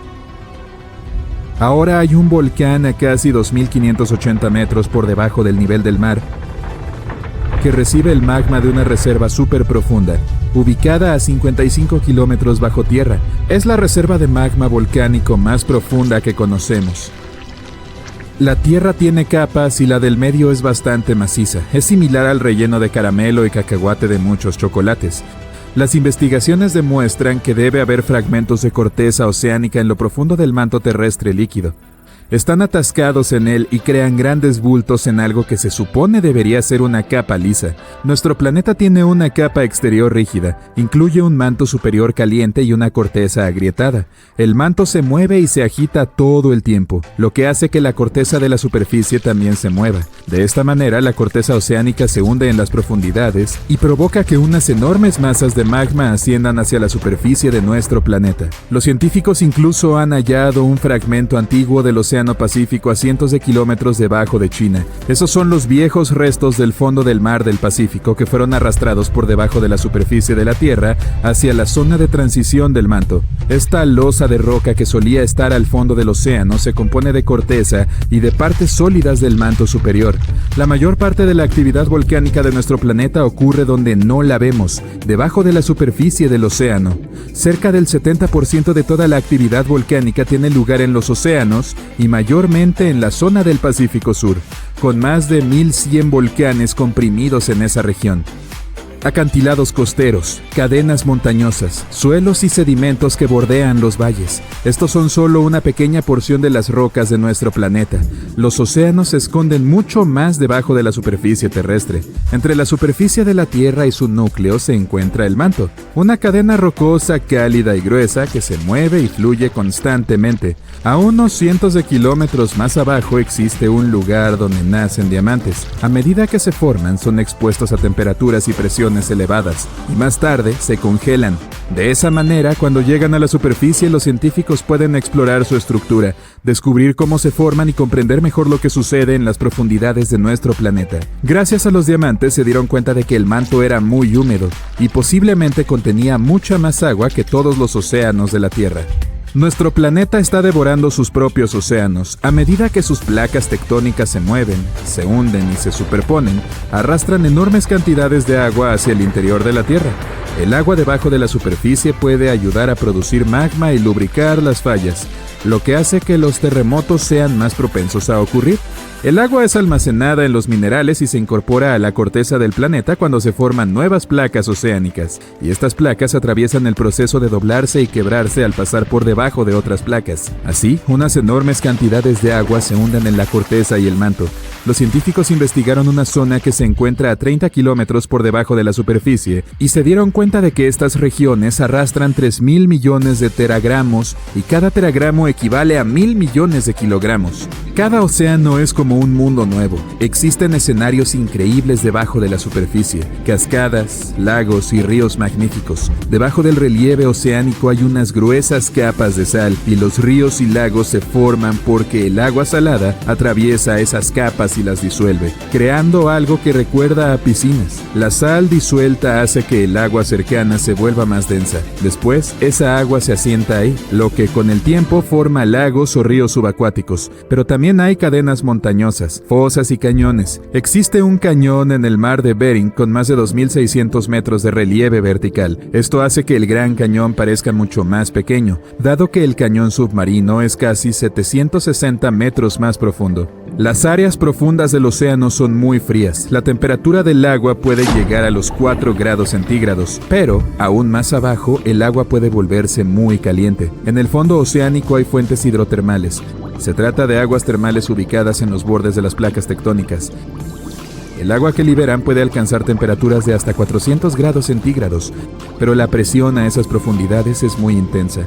Ahora hay un volcán a casi 2.580 metros por debajo del nivel del mar, que recibe el magma de una reserva súper profunda, ubicada a 55 kilómetros bajo tierra. Es la reserva de magma volcánico más profunda que conocemos. La tierra tiene capas y la del medio es bastante maciza. Es similar al relleno de caramelo y cacahuate de muchos chocolates. Las investigaciones demuestran que debe haber fragmentos de corteza oceánica en lo profundo del manto terrestre líquido. Están atascados en él y crean grandes bultos en algo que se supone debería ser una capa lisa. Nuestro planeta tiene una capa exterior rígida, incluye un manto superior caliente y una corteza agrietada. El manto se mueve y se agita todo el tiempo, lo que hace que la corteza de la superficie también se mueva. De esta manera, la corteza oceánica se hunde en las profundidades y provoca que unas enormes masas de magma asciendan hacia la superficie de nuestro planeta. Los científicos incluso han hallado un fragmento antiguo del Océano Pacífico a cientos de kilómetros debajo de China. Esos son los viejos restos del fondo del mar del Pacífico que fueron arrastrados por debajo de la superficie de la Tierra hacia la zona de transición del manto. Esta losa de roca que solía estar al fondo del océano se compone de corteza y de partes sólidas del manto superior. La mayor parte de la actividad volcánica de nuestro planeta ocurre donde no la vemos, debajo de la superficie del océano. Cerca del 70% de toda la actividad volcánica tiene lugar en los océanos y mayormente en la zona del Pacífico Sur, con más de 1.100 volcanes comprimidos en esa región. Acantilados costeros, cadenas montañosas, suelos y sedimentos que bordean los valles. Estos son solo una pequeña porción de las rocas de nuestro planeta. Los océanos se esconden mucho más debajo de la superficie terrestre. Entre la superficie de la Tierra y su núcleo se encuentra el manto, una cadena rocosa cálida y gruesa que se mueve y fluye constantemente. A unos cientos de kilómetros más abajo existe un lugar donde nacen diamantes. A medida que se forman, son expuestos a temperaturas y presiones elevadas y más tarde se congelan. De esa manera, cuando llegan a la superficie, los científicos pueden explorar su estructura, descubrir cómo se forman y comprender mejor lo que sucede en las profundidades de nuestro planeta. Gracias a los diamantes se dieron cuenta de que el manto era muy húmedo y posiblemente contenía mucha más agua que todos los océanos de la Tierra. Nuestro planeta está devorando sus propios océanos. A medida que sus placas tectónicas se mueven, se hunden y se superponen, arrastran enormes cantidades de agua hacia el interior de la Tierra. El agua debajo de la superficie puede ayudar a producir magma y lubricar las fallas, lo que hace que los terremotos sean más propensos a ocurrir. El agua es almacenada en los minerales y se incorpora a la corteza del planeta cuando se forman nuevas placas oceánicas, y estas placas atraviesan el proceso de doblarse y quebrarse al pasar por debajo de otras placas. Así, unas enormes cantidades de agua se hunden en la corteza y el manto. Los científicos investigaron una zona que se encuentra a 30 kilómetros por debajo de la superficie y se dieron cuenta de que estas regiones arrastran 3.000 millones de teragramos y cada teragramo equivale a 1.000 millones de kilogramos. Cada océano es como un mundo nuevo. Existen escenarios increíbles debajo de la superficie, cascadas, lagos y ríos magníficos. Debajo del relieve oceánico hay unas gruesas capas de sal y los ríos y lagos se forman porque el agua salada atraviesa esas capas y las disuelve, creando algo que recuerda a piscinas. La sal disuelta hace que el agua cercana se vuelva más densa. Después, esa agua se asienta ahí, lo que con el tiempo forma lagos o ríos subacuáticos. Pero también hay cadenas montañosas, fosas y cañones. Existe un cañón en el mar de Bering con más de 2.600 metros de relieve vertical. Esto hace que el Gran Cañón parezca mucho más pequeño, dado que el cañón submarino es casi 760 metros más profundo. Las áreas profundas del océano son muy frías. La temperatura del agua puede llegar a los 4 grados centígrados, pero, aún más abajo, el agua puede volverse muy caliente. En el fondo oceánico hay fuentes hidrotermales. Se trata de aguas termales ubicadas en los bordes de las placas tectónicas. El agua que liberan puede alcanzar temperaturas de hasta 400 grados centígrados, pero la presión a esas profundidades es muy intensa.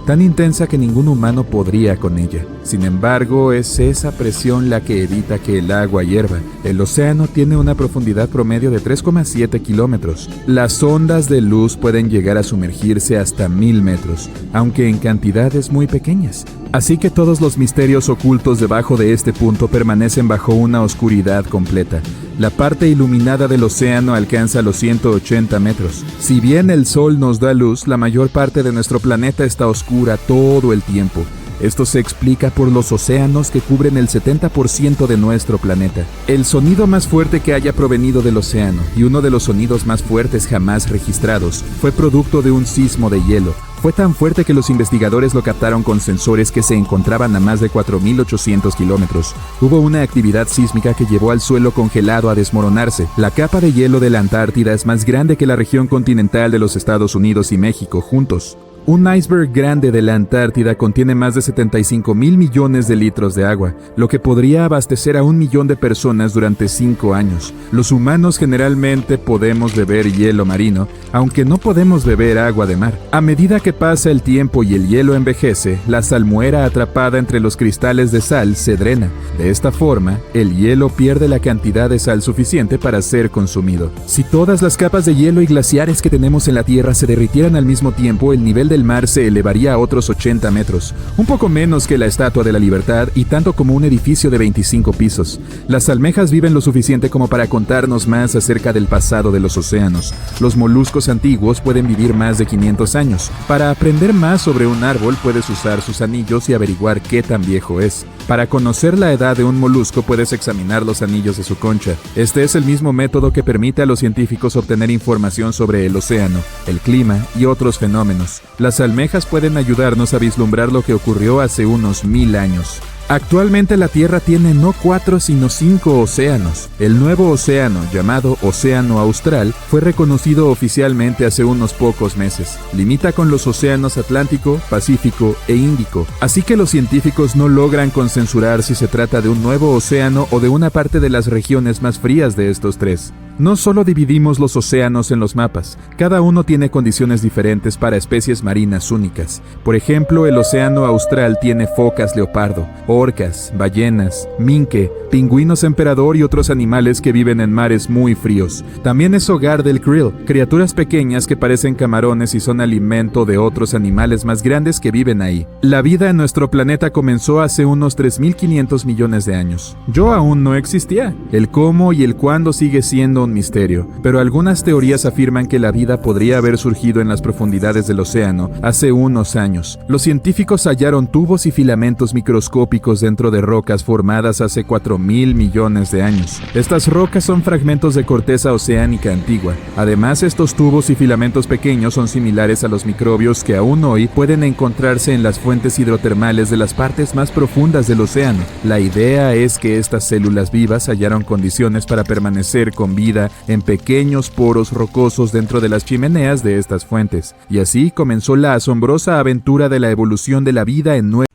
Tan intensa que ningún humano podría con ella. Sin embargo, es esa presión la que evita que el agua hierva. El océano tiene una profundidad promedio de 3,7 kilómetros. Las ondas de luz pueden llegar a sumergirse hasta 1.000 metros, aunque en cantidades muy pequeñas. Así que todos los misterios ocultos debajo de este punto permanecen bajo una oscuridad completa. La parte iluminada del océano alcanza los 180 metros. Si bien el sol nos da luz, la mayor parte de nuestro planeta está oscura todo el tiempo. Esto se explica por los océanos que cubren el 70% de nuestro planeta. El sonido más fuerte que haya provenido del océano, y uno de los sonidos más fuertes jamás registrados, fue producto de un sismo de hielo. Fue tan fuerte que los investigadores lo captaron con sensores que se encontraban a más de 4.800 kilómetros. Hubo una actividad sísmica que llevó al suelo congelado a desmoronarse. La capa de hielo de la Antártida es más grande que la región continental de los Estados Unidos y México juntos. Un iceberg grande de la Antártida contiene más de 75.000 millones de litros de agua, lo que podría abastecer a 1 millón de personas durante 5 años. Los humanos generalmente podemos beber hielo marino, aunque no podemos beber agua de mar. A medida que pasa el tiempo y el hielo envejece, la salmuera atrapada entre los cristales de sal se drena. De esta forma, el hielo pierde la cantidad de sal suficiente para ser consumido. Si todas las capas de hielo y glaciares que tenemos en la Tierra se derritieran al mismo tiempo, el nivel del mar se elevaría a otros 80 metros, un poco menos que la Estatua de la Libertad y tanto como un edificio de 25 pisos. Las almejas viven lo suficiente como para contarnos más acerca del pasado de los océanos. Los moluscos antiguos pueden vivir más de 500 años. Para aprender más sobre un árbol puedes usar sus anillos y averiguar qué tan viejo es. Para conocer la edad de un molusco puedes examinar los anillos de su concha. Este es el mismo método que permite a los científicos obtener información sobre el océano, el clima y otros fenómenos. Las almejas pueden ayudarnos a vislumbrar lo que ocurrió hace unos 1000 años. Actualmente la Tierra tiene no 4 sino 5 océanos. El nuevo océano, llamado Océano Austral, fue reconocido oficialmente hace unos pocos meses. Limita con los océanos Atlántico, Pacífico e Índico. Así que los científicos no logran consensuar si se trata de un nuevo océano o de una parte de las regiones más frías de estos tres. No solo dividimos los océanos en los mapas, cada uno tiene condiciones diferentes para especies marinas únicas. Por ejemplo, el océano austral tiene focas leopardo, orcas, ballenas, minke, pingüinos emperador y otros animales que viven en mares muy fríos. También es hogar del krill, criaturas pequeñas que parecen camarones y son alimento de otros animales más grandes que viven ahí. La vida en nuestro planeta comenzó hace unos 3.500 millones de años. Yo aún no existía. El cómo y el cuándo sigue siendo un misterio, pero algunas teorías afirman que la vida podría haber surgido en las profundidades del océano hace unos años. Los científicos hallaron tubos y filamentos microscópicos dentro de rocas formadas hace 4.000 millones de años. Estas rocas son fragmentos de corteza oceánica antigua. Además, estos tubos y filamentos pequeños son similares a los microbios que aún hoy pueden encontrarse en las fuentes hidrotermales de las partes más profundas del océano. La idea es que estas células vivas hallaron condiciones para permanecer con vida en pequeños poros rocosos dentro de las chimeneas de estas fuentes, y así comenzó la asombrosa aventura de la evolución de la vida en nuevos.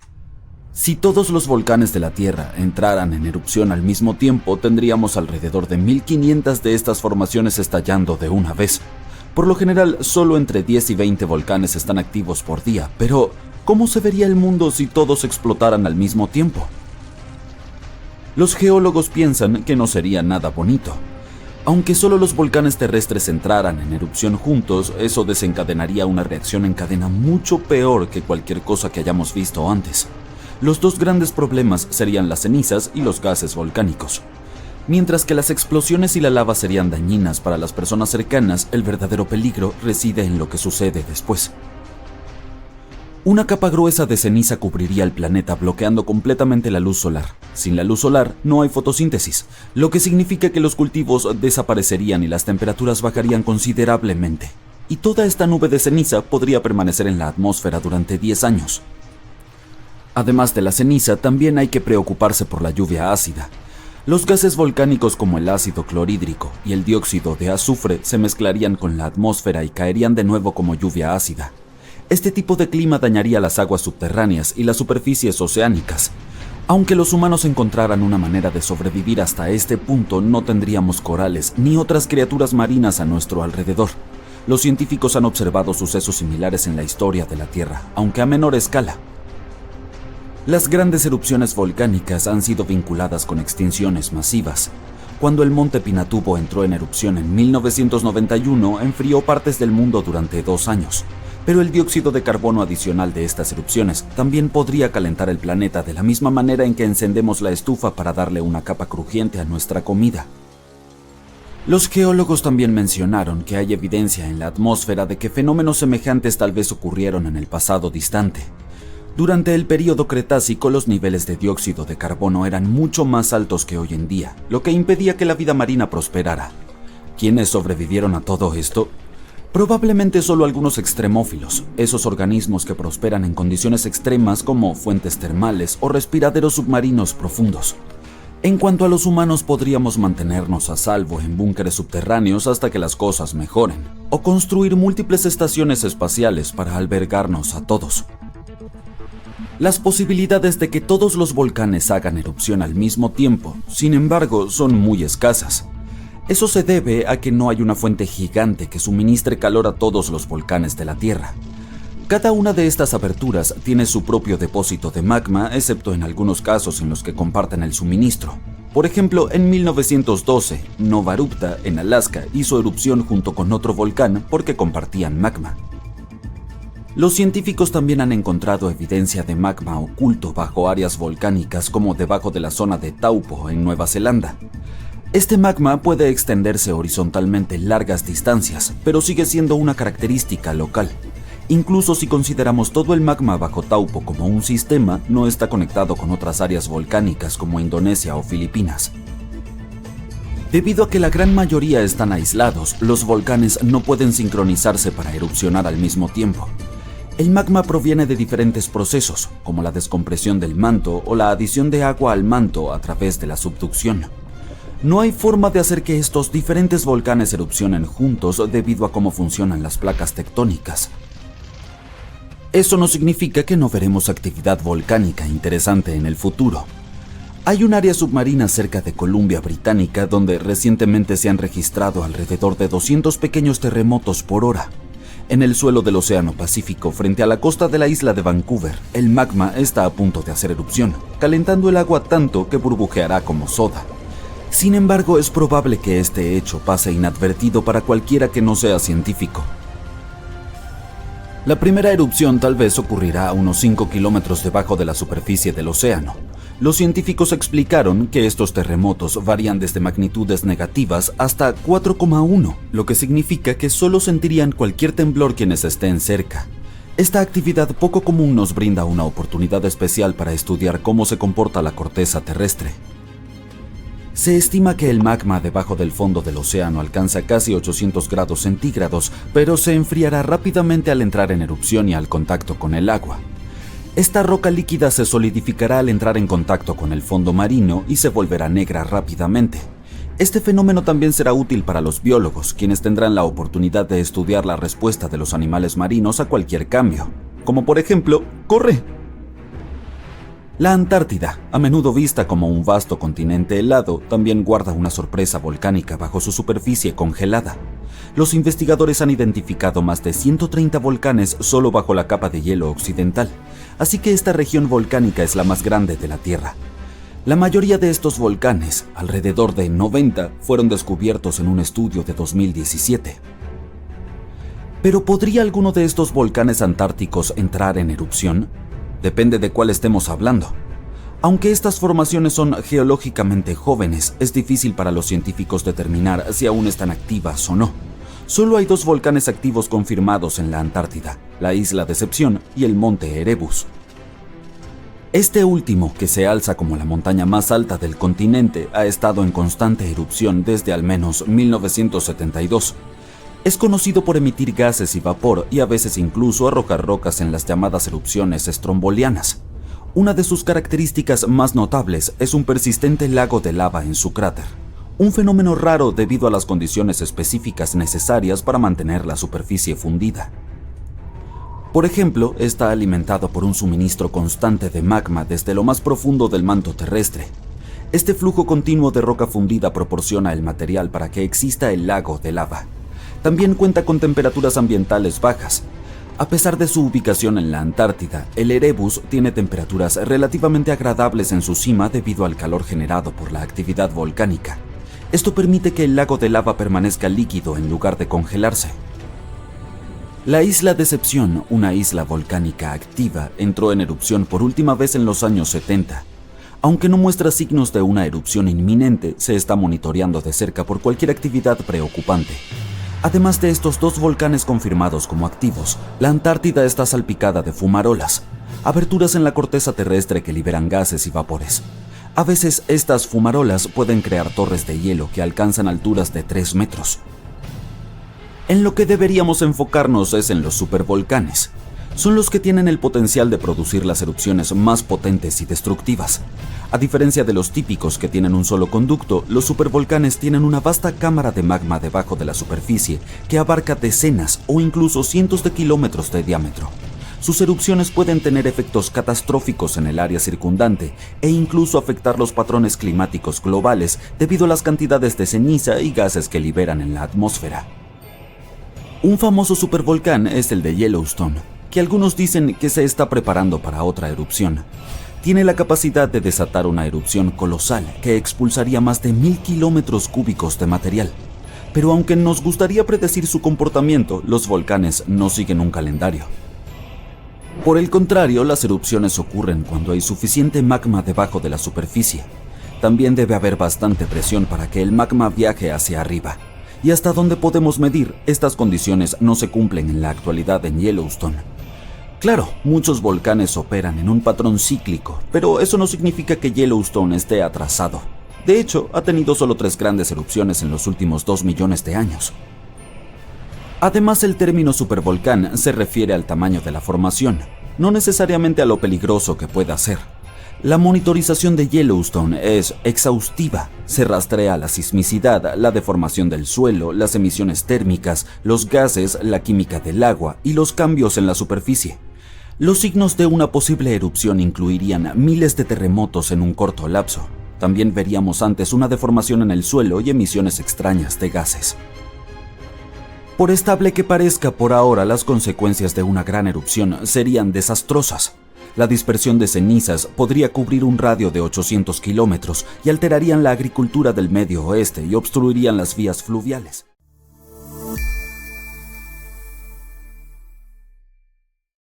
Si todos los volcanes de la Tierra entraran en erupción al mismo tiempo, tendríamos alrededor de 1500 de estas formaciones estallando de una vez. Por lo general, solo entre 10 y 20 volcanes están activos por día, pero ¿cómo se vería el mundo si todos explotaran al mismo tiempo? Los geólogos piensan que no sería nada bonito. Aunque solo los volcanes terrestres entraran en erupción juntos, eso desencadenaría una reacción en cadena mucho peor que cualquier cosa que hayamos visto antes. Los dos grandes problemas serían las cenizas y los gases volcánicos. Mientras que las explosiones y la lava serían dañinas para las personas cercanas, el verdadero peligro reside en lo que sucede después. Una capa gruesa de ceniza cubriría el planeta, bloqueando completamente la luz solar. Sin la luz solar no hay fotosíntesis, lo que significa que los cultivos desaparecerían y las temperaturas bajarían considerablemente. Y toda esta nube de ceniza podría permanecer en la atmósfera durante 10 años. Además de la ceniza, también hay que preocuparse por la lluvia ácida. Los gases volcánicos como el ácido clorhídrico y el dióxido de azufre se mezclarían con la atmósfera y caerían de nuevo como lluvia ácida. Este tipo de clima dañaría las aguas subterráneas y las superficies oceánicas. Aunque los humanos encontraran una manera de sobrevivir hasta este punto, no tendríamos corales ni otras criaturas marinas a nuestro alrededor. Los científicos han observado sucesos similares en la historia de la Tierra, aunque a menor escala. Las grandes erupciones volcánicas han sido vinculadas con extinciones masivas. Cuando el monte Pinatubo entró en erupción en 1991, enfrió partes del mundo durante 2 años. Pero el dióxido de carbono adicional de estas erupciones también podría calentar el planeta de la misma manera en que encendemos la estufa para darle una capa crujiente a nuestra comida. Los geólogos también mencionaron que hay evidencia en la atmósfera de que fenómenos semejantes tal vez ocurrieron en el pasado distante. Durante el período Cretácico, los niveles de dióxido de carbono eran mucho más altos que hoy en día, lo que impedía que la vida marina prosperara. ¿Quiénes sobrevivieron a todo esto? Probablemente solo algunos extremófilos, esos organismos que prosperan en condiciones extremas como fuentes termales o respiraderos submarinos profundos. En cuanto a los humanos, podríamos mantenernos a salvo en búnkeres subterráneos hasta que las cosas mejoren, o construir múltiples estaciones espaciales para albergarnos a todos. Las posibilidades de que todos los volcanes hagan erupción al mismo tiempo, sin embargo, son muy escasas. Eso se debe a que no hay una fuente gigante que suministre calor a todos los volcanes de la Tierra. Cada una de estas aberturas tiene su propio depósito de magma, excepto en algunos casos en los que comparten el suministro. Por ejemplo, en 1912, Nova Rupta, en Alaska, hizo erupción junto con otro volcán porque compartían magma. Los científicos también han encontrado evidencia de magma oculto bajo áreas volcánicas como debajo de la zona de Taupo, en Nueva Zelanda. Este magma puede extenderse horizontalmente largas distancias, pero sigue siendo una característica local. Incluso si consideramos todo el magma bajo Taupo como un sistema, no está conectado con otras áreas volcánicas como Indonesia o Filipinas. Debido a que la gran mayoría están aislados, los volcanes no pueden sincronizarse para erupcionar al mismo tiempo. El magma proviene de diferentes procesos, como la descompresión del manto o la adición de agua al manto a través de la subducción. No hay forma de hacer que estos diferentes volcanes erupcionen juntos debido a cómo funcionan las placas tectónicas. Eso no significa que no veremos actividad volcánica interesante en el futuro. Hay un área submarina cerca de Columbia Británica donde recientemente se han registrado alrededor de 200 pequeños terremotos por hora. En el suelo del Océano Pacífico, frente a la costa de la isla de Vancouver, el magma está a punto de hacer erupción, calentando el agua tanto que burbujeará como soda. Sin embargo, es probable que este hecho pase inadvertido para cualquiera que no sea científico. La primera erupción tal vez ocurrirá a unos 5 kilómetros debajo de la superficie del océano. Los científicos explicaron que estos terremotos varían desde magnitudes negativas hasta 4,1, lo que significa que solo sentirían cualquier temblor quienes estén cerca. Esta actividad poco común nos brinda una oportunidad especial para estudiar cómo se comporta la corteza terrestre. Se estima que el magma debajo del fondo del océano alcanza casi 800 grados centígrados, pero se enfriará rápidamente al entrar en erupción y al contacto con el agua. Esta roca líquida se solidificará al entrar en contacto con el fondo marino y se volverá negra rápidamente. Este fenómeno también será útil para los biólogos, quienes tendrán la oportunidad de estudiar la respuesta de los animales marinos a cualquier cambio, como por ejemplo, ¡corre! La Antártida, a menudo vista como un vasto continente helado, también guarda una sorpresa volcánica bajo su superficie congelada. Los investigadores han identificado más de 130 volcanes solo bajo la capa de hielo occidental, así que esta región volcánica es la más grande de la Tierra. La mayoría de estos volcanes, alrededor de 90, fueron descubiertos en un estudio de 2017. ¿Pero podría alguno de estos volcanes antárticos entrar en erupción? Depende de cuál estemos hablando. Aunque estas formaciones son geológicamente jóvenes, es difícil para los científicos determinar si aún están activas o no. Solo hay 2 volcanes activos confirmados en la Antártida, la isla Decepción y el monte Erebus. Este último, que se alza como la montaña más alta del continente, ha estado en constante erupción desde al menos 1972. Es conocido por emitir gases y vapor y a veces incluso arrojar rocas en las llamadas erupciones estrombolianas. Una de sus características más notables es un persistente lago de lava en su cráter, un fenómeno raro debido a las condiciones específicas necesarias para mantener la superficie fundida. Por ejemplo, está alimentado por un suministro constante de magma desde lo más profundo del manto terrestre. Este flujo continuo de roca fundida proporciona el material para que exista el lago de lava. También cuenta con temperaturas ambientales bajas. A pesar de su ubicación en la Antártida, el Erebus tiene temperaturas relativamente agradables en su cima debido al calor generado por la actividad volcánica. Esto permite que el lago de lava permanezca líquido en lugar de congelarse. La isla Decepción, una isla volcánica activa, entró en erupción por última vez en los años 70. Aunque no muestra signos de una erupción inminente, se está monitoreando de cerca por cualquier actividad preocupante. Además de estos 2 volcanes confirmados como activos, la Antártida está salpicada de fumarolas, aberturas en la corteza terrestre que liberan gases y vapores. A veces estas fumarolas pueden crear torres de hielo que alcanzan alturas de 3 metros. En lo que deberíamos enfocarnos es en los supervolcanes. Son los que tienen el potencial de producir las erupciones más potentes y destructivas. A diferencia de los típicos que tienen un solo conducto, los supervolcanes tienen una vasta cámara de magma debajo de la superficie que abarca decenas o incluso cientos de kilómetros de diámetro. Sus erupciones pueden tener efectos catastróficos en el área circundante e incluso afectar los patrones climáticos globales debido a las cantidades de ceniza y gases que liberan en la atmósfera. Un famoso supervolcán es el de Yellowstone, que algunos dicen que se está preparando para otra erupción. Tiene la capacidad de desatar una erupción colosal que expulsaría más de 1000 kilómetros cúbicos de material. Pero aunque nos gustaría predecir su comportamiento, los volcanes no siguen un calendario. Por el contrario, las erupciones ocurren cuando hay suficiente magma debajo de la superficie. También debe haber bastante presión para que el magma viaje hacia arriba. Y hasta donde podemos medir, estas condiciones no se cumplen en la actualidad en Yellowstone. Claro, muchos volcanes operan en un patrón cíclico, pero eso no significa que Yellowstone esté atrasado. De hecho, ha tenido solo 3 grandes erupciones en los últimos 2 millones de años. Además, el término supervolcán se refiere al tamaño de la formación, no necesariamente a lo peligroso que pueda ser. La monitorización de Yellowstone es exhaustiva. Se rastrea la sismicidad, la deformación del suelo, las emisiones térmicas, los gases, la química del agua y los cambios en la superficie. Los signos de una posible erupción incluirían miles de terremotos en un corto lapso. También veríamos antes una deformación en el suelo y emisiones extrañas de gases. Por estable que parezca por ahora, las consecuencias de una gran erupción serían desastrosas. La dispersión de cenizas podría cubrir un radio de 800 kilómetros y alterarían la agricultura del Medio Oeste y obstruirían las vías fluviales.